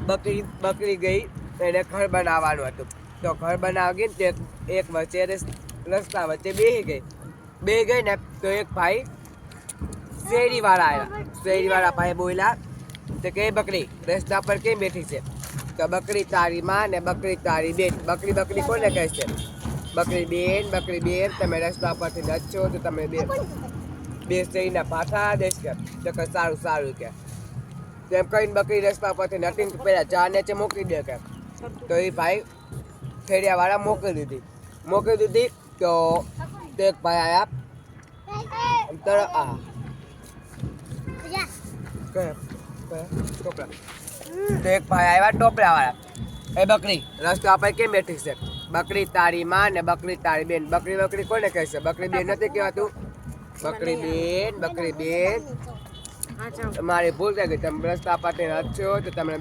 બકરી ગઈ એને ઘર બનાવવાનું હતું. તો ઘર બનાવી ગઈ ને એક વચ્ચે રસ્તા વચ્ચે બેસી ગઈ ને તો એક ભાઈ શેરીવાળા આવ્યા. શેરીવાળા ભાઈ બોલ્યા તો કે બકરી રસ્તા પર કેમ બેઠી છે? તો બકરી તારી માં ને બકરી તારી બેન. બકરી કોને કહે છે? બકરી બેન તમે રસ્તા પરથી નચશો તો તમે બે શેરીના પાછા દેશ કે સારું કે તેમ કહીને બકરી રસ્તા પરથી નટીને પેલા ચા નીચે મોકલી દે કે. તો એ ભાઈ ફેરિયાવાળા મોકલી દીધી. તો એક ભાઈ આયા તો એક ભાઈ આવ્યા ટોપરાવાળા. એ બકરી રસ્તા પર કેમ બેઠી છે? બકરી તારી માં ને બકરી તારી બેન. બકરી કોને કહે છે? બકરી બેન નથી કહેવાતું. બકરી બેન તમારી ભૂલ થઈ ગઈ. તમે રસ્તા પરથી નચશો તો તમને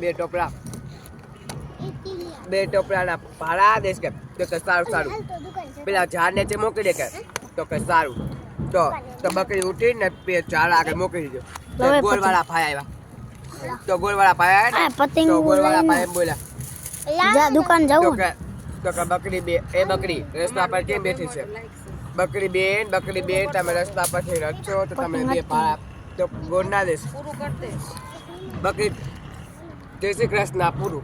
બે ટોપરાના ભાડા દેશ કે. તો કે સારું પેલા ઝાડ નીચે મોકલી દે કે. તો કે સારું. તો બકરી ઉઠીને બે ઝાડ આગળ મોકલી દીધો. તો ગોળવાળા ભાઈ આવ્યા. તો ગોળવાળા ભાઈ આવ્યા ને તો ગોળવાળા ભાઈ બોલ્યા દુકાન જવું તો કે બકરી રસ્તા પર કેમ બેઠી છે? બકરી બેન તમે રસ્તા પરથી નચશો તો તમે બે ભાડા તો ગોળ ના દેશ. બકરી જય શ્રી કૃષ્ણ પૂરું.